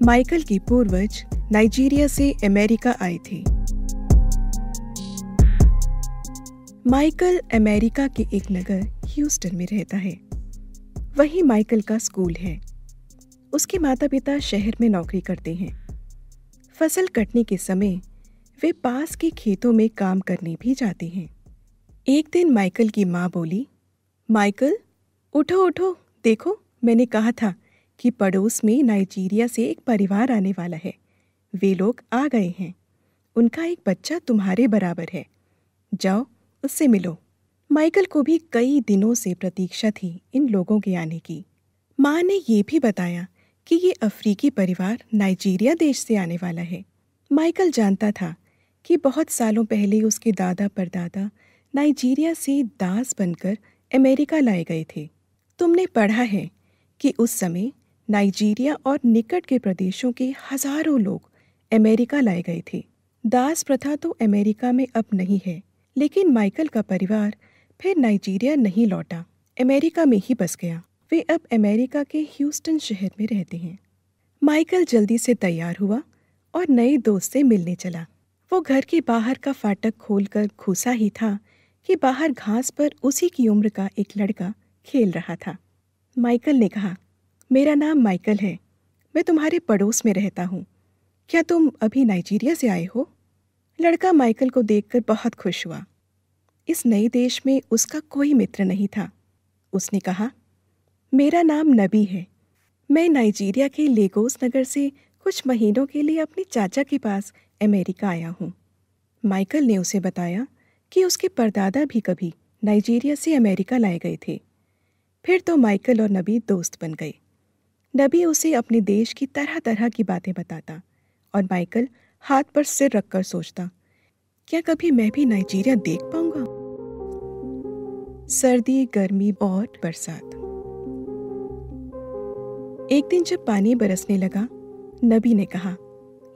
Michael के पूर्वज Nigeria से अमेरिका आए थे। माइकल अमेरिका के एक नगर ह्यूस्टन में रहता है। वहीं माइकल का स्कूल है। उसके माता पिता शहर में नौकरी करते हैं। फसल कटने के समय वे पास के खेतों में काम करने भी जाते हैं। एक दिन माइकल की माँ बोली, माइकल उठो उठो, देखो मैंने कहा था कि पड़ोस में नाइजीरिया से एक परिवार आने वाला है। वे लोग आ गए हैं। उनका एक बच्चा तुम्हारे बराबर है। जाओ उससे मिलो। माइकल को भी कई दिनों से प्रतीक्षा थी इन लोगों के आने की। माँ ने ये भी बताया कि ये अफ्रीकी परिवार नाइजीरिया देश से आने वाला है। माइकल जानता था कि बहुत सालों पहले उसके दादा परदादा नाइजीरिया से दास बनकर अमेरिका लाए गए थे। तुमने पढ़ा है कि उस समय नाइजीरिया और निकट के प्रदेशों के हजारों लोग अमेरिका लाए गए थे। दास प्रथा तो अमेरिका में अब नहीं है, लेकिन माइकल का परिवार फिर नाइजीरिया नहीं लौटा, अमेरिका में ही बस गया। वे अब अमेरिका के ह्यूस्टन शहर में रहते हैं। माइकल जल्दी से तैयार हुआ और नए दोस्त से मिलने चला। वो घर के बाहर का फाटक खोलकर घुसा ही था कि बाहर घास पर उसी की उम्र का एक लड़का खेल रहा था। माइकल ने कहा, मेरा नाम माइकल है। मैं तुम्हारे पड़ोस में रहता हूँ। क्या तुम अभी नाइजीरिया से आए हो? लड़का माइकल को देखकर बहुत खुश हुआ। इस नए देश में उसका कोई मित्र नहीं था। उसने कहा, मेरा नाम नबी है। मैं नाइजीरिया के लेगोस नगर से कुछ महीनों के लिए अपने चाचा के पास अमेरिका आया हूँ। माइकल ने उसे बताया कि उसके परदादा भी कभी नाइजीरिया से अमेरिका लाए गए थे। फिर तो माइकल और नबी दोस्त बन गए। नबी उसे अपने देश की तरह तरह की बातें बताता और माइकल हाथ पर सिर रखकर सोचता, क्या कभी मैं भी नाइजीरिया देख पाऊंगा? सर्दी, गर्मी और बरसात। एक दिन जब पानी बरसने लगा, नबी ने कहा,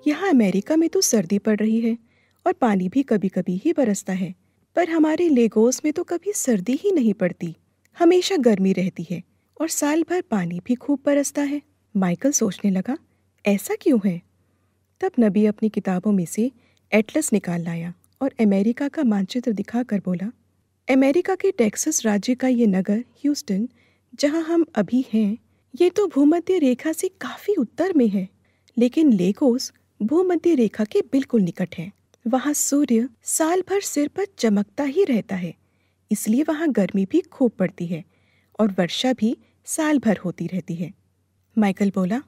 यहाँ अमेरिका में तो सर्दी पड़ रही है और पानी भी कभी कभी ही बरसता है, पर हमारे लेगोस में तो कभी सर्दी ही नहीं पड़ती। हमेशा गर्मी रहती है और साल भर पानी भी खूब बरसता है। माइकल सोचने लगा, ऐसा क्यों है? तब नबी अपनी किताबों में से एटलस निकाल लाया और अमेरिका का मानचित्र दिखाकर बोला, अमेरिका के टेक्सास राज्य का ये नगर ह्यूस्टन, जहां हम अभी हैं, ये तो भूमध्य रेखा से काफी उत्तर में है, लेकिन लेगोस भूमध्य रेखा के बिल्कुल निकट है। वहां सूर्य साल भर सिर पर चमकता ही रहता है, इसलिए वहां गर्मी भी खूब पड़ती है और वर्षा भी साल भर होती रहती है। माइकल बोला,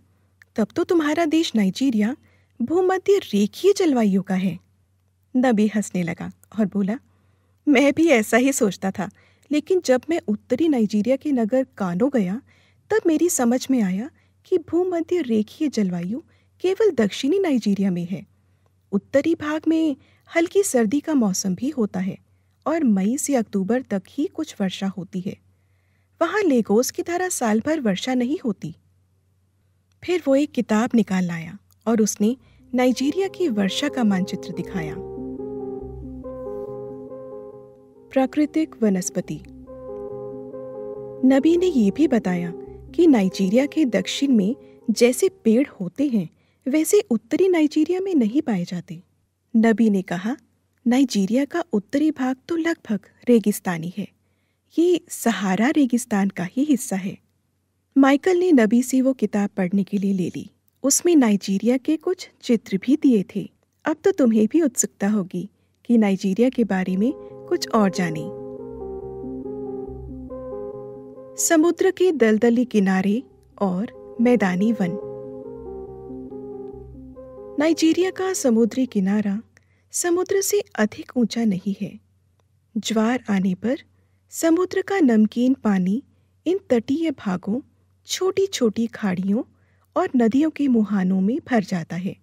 तब तो तुम्हारा देश नाइजीरिया भूमध्य रेखीय जलवायु का है। नबी हंसने लगा और बोला, मैं भी ऐसा ही सोचता था, लेकिन जब मैं उत्तरी नाइजीरिया के नगर कानो गया, तब मेरी समझ में आया कि भूमध्य रेखीय जलवायु केवल दक्षिणी नाइजीरिया में है। उत्तरी भाग में हल्की सर्दी का मौसम भी होता है और मई से अक्टूबर तक ही कुछ वर्षा होती है। वहाँ लेगोस की तरह साल भर वर्षा नहीं होती। फिर वो एक किताब निकाल लाया और उसने नाइजीरिया की वर्षा का मानचित्र दिखाया। प्राकृतिक वनस्पति। नबी ने ये भी बताया कि नाइजीरिया के दक्षिण में जैसे पेड़ होते हैं, वैसे उत्तरी नाइजीरिया में नहीं पाए जाते। नबी ने कहा, नाइजीरिया का उत्तरी भाग तो लगभग रेगिस्तानी है। ये सहारा रेगिस्तान का ही हिस्सा है। माइकल ने नबी से वो किताब पढ़ने के लिए ले ली। उसमें नाइजीरिया के कुछ चित्र भी दिए थे। अब तो तुम्हें भी उत्सुकता होगी कि नाइजीरिया के बारे में कुछ और जाने। समुद्र के दलदली किनारे और मैदानी वन। नाइजीरिया का समुद्री किनारा समुद्र से अधिक ऊंचा नहीं है। ज्वार आने पर समुद्र का नमकीन पानी इन तटीय भागों, छोटी छोटी खाड़ियों और नदियों के मुहानों में भर जाता है।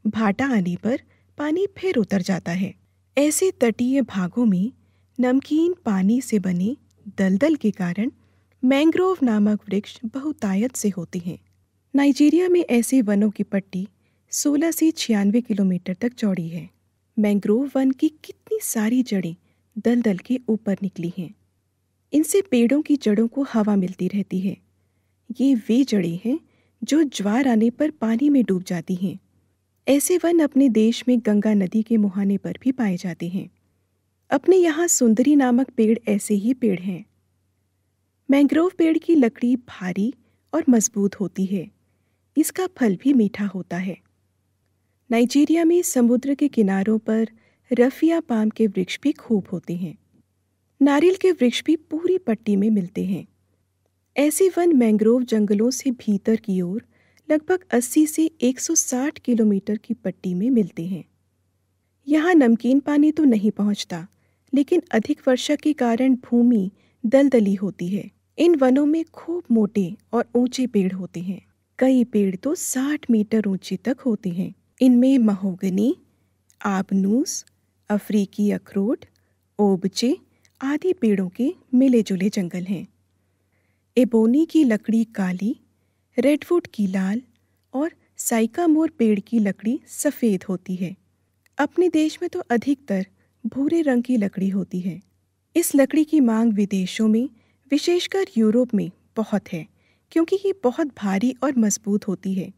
भाटा आने पर पानी फिर उतर जाता है। ऐसे तटीय भागों में नमकीन पानी से बने दलदल के कारण मैंग्रोव नामक वृक्ष बहुतायत से होते हैं। नाइजीरिया में ऐसे वनों की पट्टी 16 से 96 किलोमीटर तक चौड़ी है। मैंग्रोव वन की कितनी सारी जड़ें दलदल के ऊपर निकली हैं। इनसे पेड़ों की जड़ों को हवा मिलती रहती है। ये वे जड़ें हैं जो ज्वार आने पर पानी में डूब जाती हैं। ऐसे वन अपने देश में गंगा नदी के मुहाने पर भी पाए जाते हैं। अपने यहाँ सुंदरी नामक पेड़ ऐसे ही पेड़ हैं। मैंग्रोव पेड़ की लकड़ी भारी और मजबूत होती है। इसका फल भी मीठा होता है। नाइजीरिया में समुद्र के किनारों पर रफिया पाम के वृक्ष भी खूब होते हैं। नारियल के वृक्ष भी पूरी पट्टी में मिलते हैं। ऐसे वन मैंग्रोव जंगलों से भीतर की ओर लगभग 80 से 160 किलोमीटर की पट्टी में मिलते हैं। यहाँ नमकीन पानी तो नहीं पहुँचता, लेकिन अधिक वर्षा के कारण भूमि दलदली होती है। इन वनों में खूब मोटे और ऊंचे पेड़ होते हैं। कई पेड़ तो 60 मीटर ऊंचे तक होते हैं। इनमें महोगनी, आबनूस, अफ्रीकी अखरोट, ओबचे आदि पेड़ों के मिले जुले जंगल हैं। एबोनी की लकड़ी काली, रेडवुड की लाल और साइकामोर पेड़ की लकड़ी सफ़ेद होती है। अपने देश में तो अधिकतर भूरे रंग की लकड़ी होती है। इस लकड़ी की मांग विदेशों में, विशेषकर यूरोप में बहुत है, क्योंकि ये बहुत भारी और मजबूत होती है।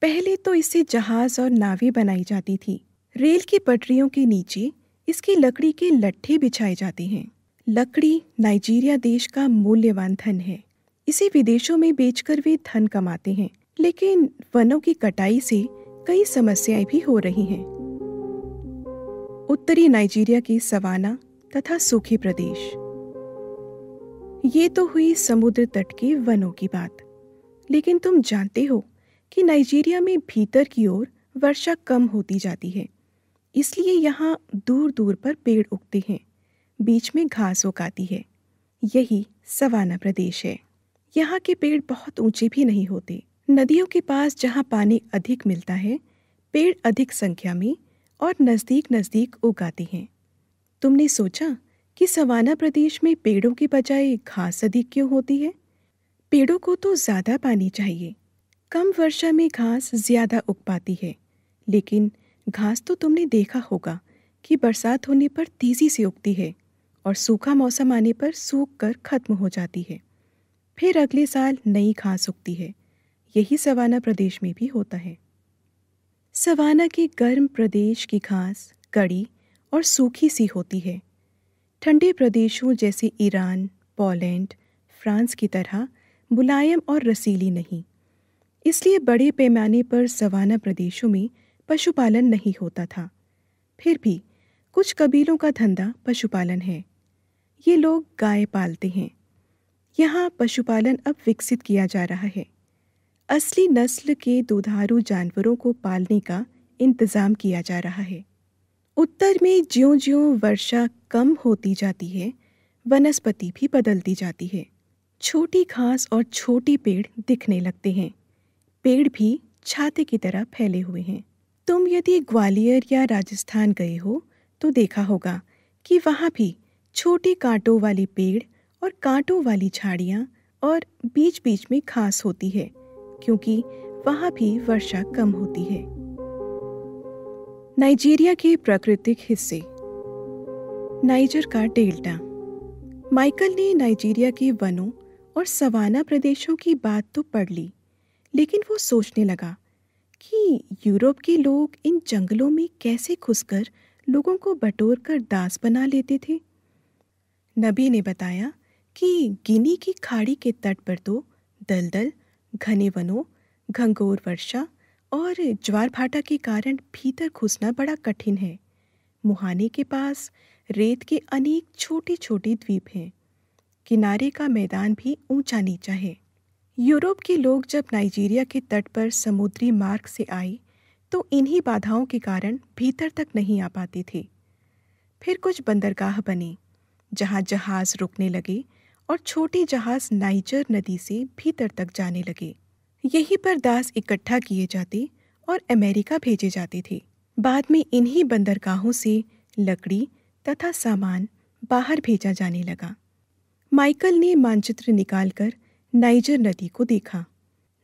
पहले तो इससे जहाज और नावें बनाई जाती थी। रेल की पटरियों के नीचे इसकी लकड़ी के लट्ठे बिछाए जाते हैं। लकड़ी नाइजीरिया देश का मूल्यवान धन है। इसे विदेशों में बेचकर वे धन कमाते हैं, लेकिन वनों की कटाई से कई समस्याएं भी हो रही हैं। उत्तरी नाइजीरिया की सवाना तथा सूखे प्रदेश। ये तो हुई समुद्र तट के वनों की बात, लेकिन तुम जानते हो कि नाइजीरिया में भीतर की ओर वर्षा कम होती जाती है। इसलिए यहाँ दूर दूर पर पेड़ उगते हैं, बीच में घास उगाती है। यही सवाना प्रदेश है। यहाँ के पेड़ बहुत ऊंचे भी नहीं होते। नदियों के पास जहाँ पानी अधिक मिलता है, पेड़ अधिक संख्या में और नज़दीक नज़दीक उगाते हैं। तुमने सोचा कि सवाना प्रदेश में पेड़ों के बजाय घास अधिक क्यों होती है? पेड़ों को तो ज़्यादा पानी चाहिए। कम वर्षा में घास ज़्यादा उग पाती है, लेकिन घास तो तुमने देखा होगा कि बरसात होने पर तेज़ी से उगती है और सूखा मौसम आने पर सूख कर खत्म हो जाती है। फिर अगले साल नई घास उगती है। यही सवाना प्रदेश में भी होता है। सवाना के गर्म प्रदेश की घास कड़ी और सूखी सी होती है। ठंडे प्रदेशों जैसे ईरान, पोलैंड, फ्रांस की तरह मुलायम और रसीली नहीं। इसलिए बड़े पैमाने पर सवाना प्रदेशों में पशुपालन नहीं होता था। फिर भी कुछ कबीलों का धंधा पशुपालन है। ये लोग गाय पालते हैं। यहाँ पशुपालन अब विकसित किया जा रहा है। असली नस्ल के दुधारू जानवरों को पालने का इंतज़ाम किया जा रहा है। उत्तर में ज्यों-ज्यों वर्षा कम होती जाती है, वनस्पति भी बदलती जाती है। छोटी घास और छोटे पेड़ दिखने लगते हैं। पेड़ भी छाते की तरह फैले हुए हैं। तुम यदि ग्वालियर या राजस्थान गए हो तो देखा होगा कि वहाँ भी छोटे कांटों वाले पेड़ और कांटों वाली झाड़ियाँ और बीच बीच में घास होती है, क्योंकि वहाँ भी वर्षा कम होती है। नाइजीरिया के प्राकृतिक हिस्से। नाइजर का डेल्टा। माइकल ने नाइजीरिया के वनों और सवाना प्रदेशों की बात तो पढ़ ली, लेकिन वो सोचने लगा कि यूरोप के लोग इन जंगलों में कैसे घुसकर लोगों को बटोर कर दास बना लेते थे। नबी ने बताया कि गिनी की खाड़ी के तट पर तो दलदल, घने वनों, घंघोर वर्षा और ज्वार भाटा के कारण भीतर घुसना बड़ा कठिन है। मुहाने के पास रेत के अनेक छोटे छोटे द्वीप हैं। किनारे का मैदान भी ऊंचा नीचा है। यूरोप के लोग जब नाइजीरिया के तट पर समुद्री मार्ग से आए तो इन्हीं बाधाओं के कारण भीतर तक नहीं आ पाते थे। फिर कुछ बंदरगाह बने जहां जहाज रुकने लगे और छोटे जहाज नाइजर नदी से भीतर तक जाने लगे। यहीं पर दास इकट्ठा किए जाते और अमेरिका भेजे जाते थे। बाद में इन्हीं बंदरगाहों से लकड़ी तथा सामान बाहर भेजा जाने लगा। माइकल ने मानचित्र निकालकर नाइजर नदी को देखा।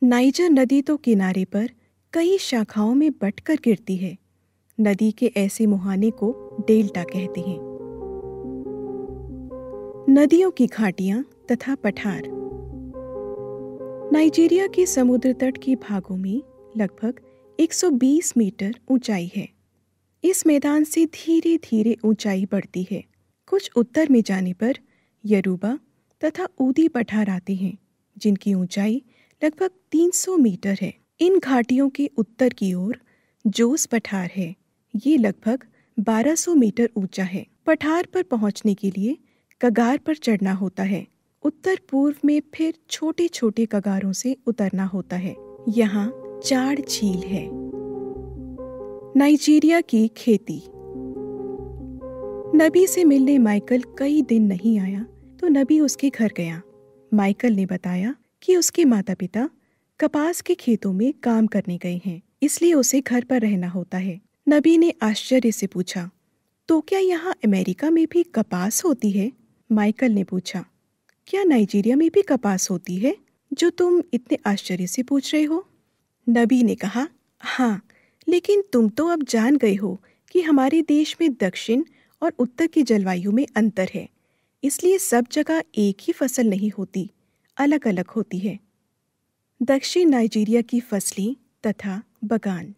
नाइजर नदी तो किनारे पर कई शाखाओं में बंटकर गिरती है। नदी के ऐसे मुहाने को डेल्टा कहते हैं। नदियों की घाटियां तथा पठार। नाइजीरिया के समुद्र तट के भागों में लगभग 120 मीटर ऊंचाई है। इस मैदान से धीरे धीरे ऊंचाई बढ़ती है। कुछ उत्तर में जाने पर यरूबा तथा ऊदी पठार आते हैं, जिनकी ऊंचाई लगभग 300 मीटर है। इन घाटियों के उत्तर की ओर जोस पठार है। ये लगभग 1200 मीटर ऊंचा है। पठार पर पहुंचने के लिए कगार पर चढ़ना होता है। उत्तर पूर्व में फिर छोटे छोटे कगारों से उतरना होता है। यहाँ चाड़ झील है। नाइजीरिया की खेती। नबी से मिलने माइकल कई दिन नहीं आया तो नबी उसके घर गया। माइकल ने बताया कि उसके माता पिता कपास के खेतों में काम करने गए हैं, इसलिए उसे घर पर रहना होता है। नबी ने आश्चर्य से पूछा, तो क्या यहाँ अमेरिका में भी कपास होती है? माइकल ने पूछा, क्या नाइजीरिया में भी कपास होती है, जो तुम इतने आश्चर्य से पूछ रहे हो? नबी ने कहा, हाँ, लेकिन तुम तो अब जान गए हो कि हमारे देश में दक्षिण और उत्तर की जलवायु में अंतर है, इसलिए सब जगह एक ही फसल नहीं होती, अलग अलग होती है। दक्षिण नाइजीरिया की फसलें तथा बगान।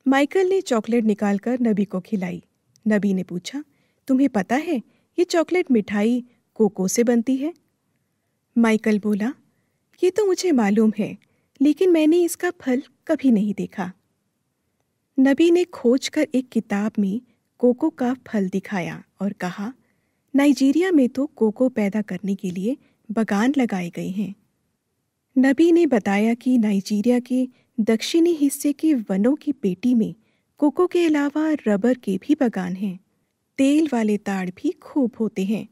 माइकल ने चॉकलेट निकालकर नबी को खिलाई। नबी ने पूछा, तुम्हें पता है ये चॉकलेट मिठाई कोको से बनती है? माइकल बोला, ये तो मुझे मालूम है, लेकिन मैंने इसका फल कभी नहीं देखा। नबी ने खोजकर एक किताब में कोको का फल दिखाया और कहा, नाइजीरिया में तो कोको पैदा करने के लिए बगान लगाए गए हैं। नबी ने बताया कि नाइजीरिया के दक्षिणी हिस्से के वनों की पेटी में कोको के अलावा रबर के भी बगान हैं। तेल वाले ताड़ भी खूब होते हैं।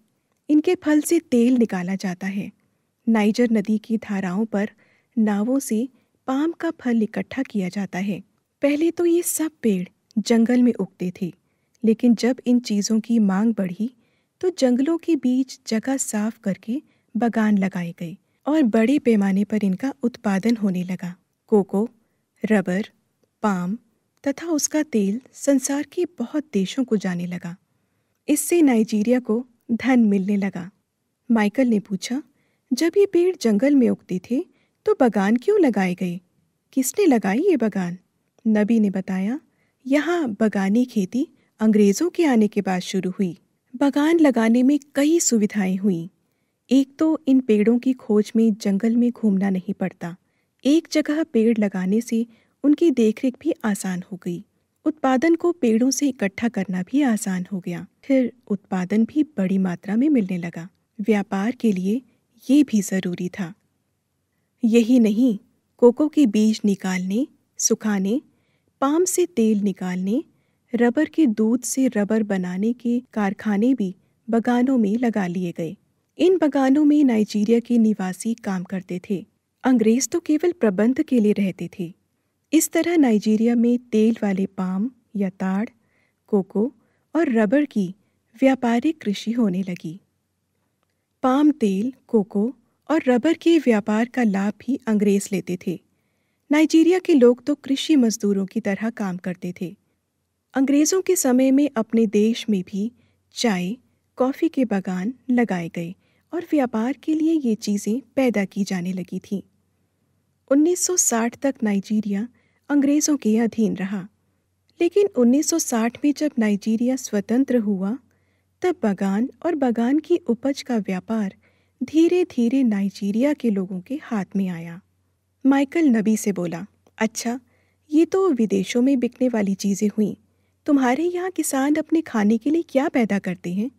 इनके फल से तेल निकाला जाता है। नाइजर नदी की धाराओं पर नावों से पाम का फल इकट्ठा किया जाता है। पहले तो ये सब पेड़ जंगल में उगते थे, लेकिन जब इन चीज़ों की मांग बढ़ी तो जंगलों के बीच जगह साफ करके बगान लगाए गए और बड़े पैमाने पर इनका उत्पादन होने लगा। कोको, रबर, पाम तथा उसका तेल संसार के बहुत देशों को जाने लगा। इससे नाइजीरिया को धन मिलने लगा। माइकल ने पूछा, जब ये पेड़ जंगल में उगते थे तो बगान क्यों लगाए गए? किसने लगाई ये बगान? नबी ने बताया, यहाँ बगानी खेती अंग्रेज़ों के आने के बाद शुरू हुई। बगान लगाने में कई सुविधाएं हुई। एक तो इन पेड़ों की खोज में जंगल में घूमना नहीं पड़ता। एक जगह पेड़ लगाने से उनकी देखरेख भी आसान हो गई। उत्पादन को पेड़ों से इकट्ठा करना भी आसान हो गया। फिर उत्पादन भी बड़ी मात्रा में मिलने लगा। व्यापार के लिए ये भी ज़रूरी था। यही नहीं, कोको के बीज निकालने, सुखाने, पाम से तेल निकालने, रबर के दूध से रबर बनाने के कारखाने भी बगानों में लगा लिए गए। इन बगानों में नाइजीरिया के निवासी काम करते थे। अंग्रेज तो केवल प्रबंध के लिए रहते थे। इस तरह नाइजीरिया में तेल वाले पाम या ताड़, कोको और रबर की व्यापारिक कृषि होने लगी। पाम तेल, कोको और रबर के व्यापार का लाभ भी अंग्रेज लेते थे। नाइजीरिया के लोग तो कृषि मजदूरों की तरह काम करते थे। अंग्रेज़ों के समय में अपने देश में भी चाय, कॉफ़ी के बागान लगाए गए और व्यापार के लिए ये चीज़ें पैदा की जाने लगी थीं। 1960 तक नाइजीरिया अंग्रेज़ों के अधीन रहा, लेकिन 1960 में जब नाइजीरिया स्वतंत्र हुआ तब बगान और बगान की उपज का व्यापार धीरे धीरे नाइजीरिया के लोगों के हाथ में आया। माइकल नबी से बोला, अच्छा, ये तो विदेशों में बिकने वाली चीज़ें हुईं। तुम्हारे यहाँ किसान अपने खाने के लिए क्या पैदा करते हैं?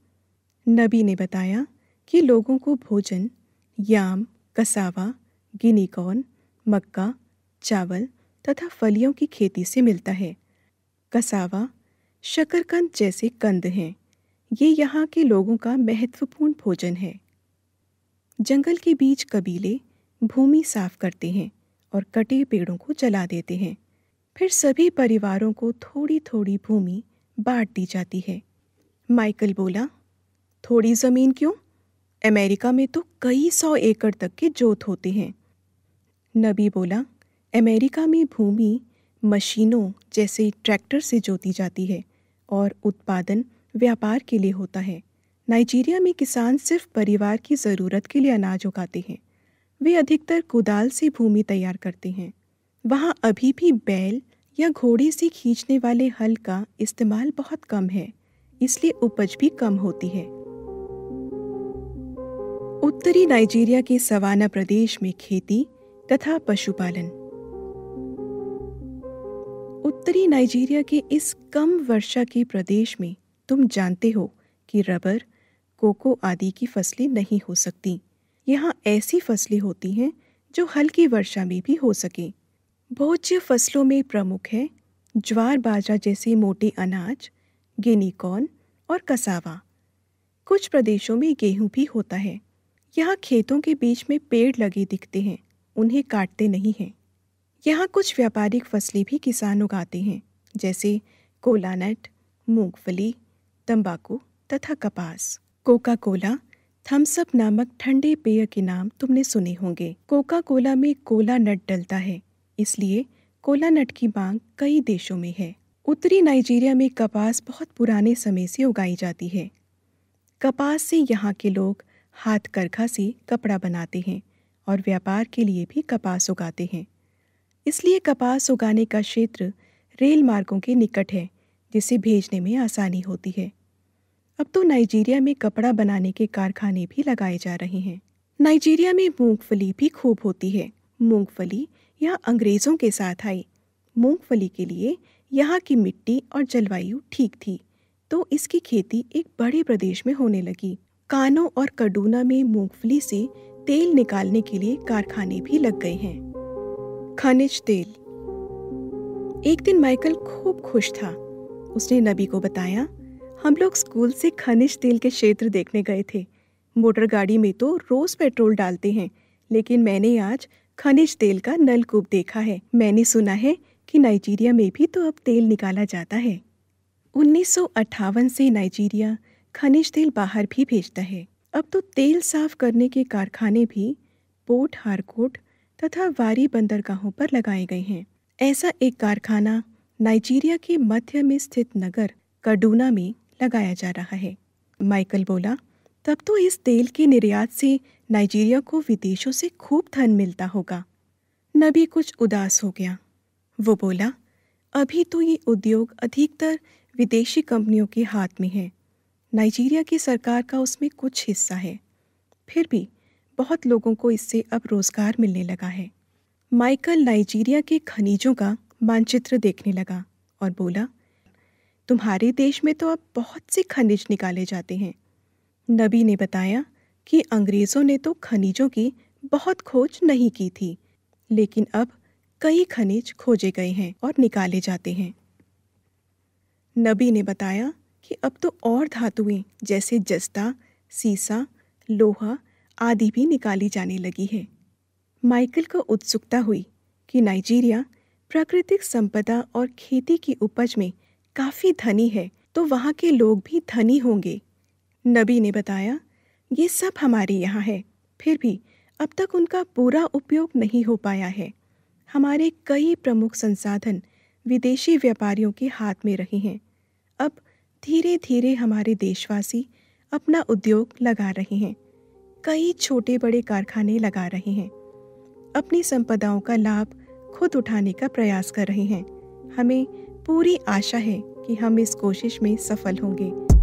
नबी ने बताया कि लोगों को भोजन याम, कसावा, गिनी कॉर्न, मक्का, चावल तथा फलियों की खेती से मिलता है। कसावा, शकरकंद जैसे कंद हैं। ये यहाँ के लोगों का महत्वपूर्ण भोजन है। जंगल के बीच कबीले भूमि साफ करते हैं और कटे पेड़ों को जला देते हैं। फिर सभी परिवारों को थोड़ी थोड़ी भूमि बांट दी जाती है। माइकल बोला, थोड़ी ज़मीन क्यों? अमेरिका में तो कई 100 एकड़ तक के जोत होते हैं। नबी बोला, अमेरिका में भूमि मशीनों जैसे ट्रैक्टर से जोती जाती है और उत्पादन व्यापार के लिए होता है। नाइजीरिया में किसान सिर्फ परिवार की ज़रूरत के लिए अनाज उगाते हैं। वे अधिकतर कुदाल से भूमि तैयार करते हैं। वहाँ अभी भी बैल या घोड़े से खींचने वाले हल का इस्तेमाल बहुत कम है, इसलिए उपज भी कम होती है। उत्तरी नाइजीरिया के सवाना प्रदेश में खेती तथा पशुपालन। उत्तरी नाइजीरिया के इस कम वर्षा के प्रदेश में तुम जानते हो कि रबर, कोको आदि की फसलें नहीं हो सकती। यहाँ ऐसी फसलें होती हैं जो हल्की वर्षा में भी हो सके। भोज्य फसलों में प्रमुख है ज्वार बाजरा जैसे मोटे अनाज, गिनी कॉर्न और कसावा। कुछ प्रदेशों में गेहूं भी होता है। यहाँ खेतों के बीच में पेड़ लगे दिखते हैं, उन्हें काटते नहीं हैं। यहाँ कुछ व्यापारिक फसलें भी किसान उगाते हैं, जैसे कोलानट, मूंगफली, तंबाकू तथा कपास। कोका कोला, थम्स अप नामक ठंडे पेय के नाम तुमने सुने होंगे। कोका कोला में कोला नट डलता है, इसलिए कोला नट की मांग कई देशों में है। उत्तरी नाइजीरिया में कपास बहुत पुराने समय से उगाई जाती है। कपास से यहाँ के लोग हाथ करघा से कपड़ा बनाते हैं और व्यापार के लिए भी कपास उगाते हैं। इसलिए कपास उगाने का क्षेत्र रेल मार्गों के निकट है, जिसे भेजने में आसानी होती है। अब तो नाइजीरिया में कपड़ा बनाने के कारखाने भी लगाए जा रहे हैं। नाइजीरिया में मूंगफली भी खूब होती है। मूंगफली यहाँ अंग्रेज़ों के साथ आई। मूंगफली के लिए यहाँ की मिट्टी और जलवायु ठीक थी, तो इसकी खेती एक बड़े प्रदेश में होने लगी। कानो और कड़ूना में मूंगफली से तेल निकालने के लिए कारखाने भी लग गए हैं। खनिज तेल। एक दिन माइकल खूब खुश था। उसने नबी को बताया, हम लोग स्कूल से खनिज तेल के क्षेत्र देखने गए थे। मोटर गाड़ी में तो रोज पेट्रोल डालते हैं, लेकिन मैंने आज खनिज तेल का नलकूप देखा है। मैंने सुना है कि नाइजीरिया में भी तो अब तेल निकाला जाता है। 1958 से नाइजीरिया खनिज तेल बाहर भी भेजता है। अब तो तेल साफ करने के कारखाने भी पोर्ट हारकोट तथा वारी बंदरगाहों पर लगाए गए हैं। ऐसा एक कारखाना नाइजीरिया के मध्य में स्थित नगर कड़ूना में लगाया जा रहा है। माइकल बोला, तब तो इस तेल के निर्यात से नाइजीरिया को विदेशों से खूब धन मिलता होगा। नबी कुछ उदास हो गया। वो बोला, अभी तो ये उद्योग अधिकतर विदेशी कंपनियों के हाथ में है। नाइजीरिया की सरकार का उसमें कुछ हिस्सा है। फिर भी बहुत लोगों को इससे अब रोजगार मिलने लगा है। माइकल नाइजीरिया के खनिजों का मानचित्र देखने लगा और बोला, तुम्हारे देश में तो अब बहुत से खनिज निकाले जाते हैं। नबी ने बताया कि अंग्रेज़ों ने तो खनिजों की बहुत खोज नहीं की थी, लेकिन अब कई खनिज खोजे गए हैं और निकाले जाते हैं। नबी ने बताया कि अब तो और धातुएं जैसे जस्ता, सीसा, लोहा आदि भी निकाली जाने लगी है। माइकल को उत्सुकता हुई कि नाइजीरिया प्राकृतिक संपदा और खेती की उपज में काफ़ी धनी है, तो वहाँ के लोग भी धनी होंगे। नबी ने बताया, ये सब हमारे यहाँ है, फिर भी अब तक उनका पूरा उपयोग नहीं हो पाया है। हमारे कई प्रमुख संसाधन विदेशी व्यापारियों के हाथ में रहे हैं। अब धीरे धीरे हमारे देशवासी अपना उद्योग लगा रहे हैं। कई छोटे बड़े कारखाने लगा रहे हैं। अपनी संपदाओं का लाभ खुद उठाने का प्रयास कर रहे हैं। हमें पूरी आशा है कि हम इस कोशिश में सफल होंगे।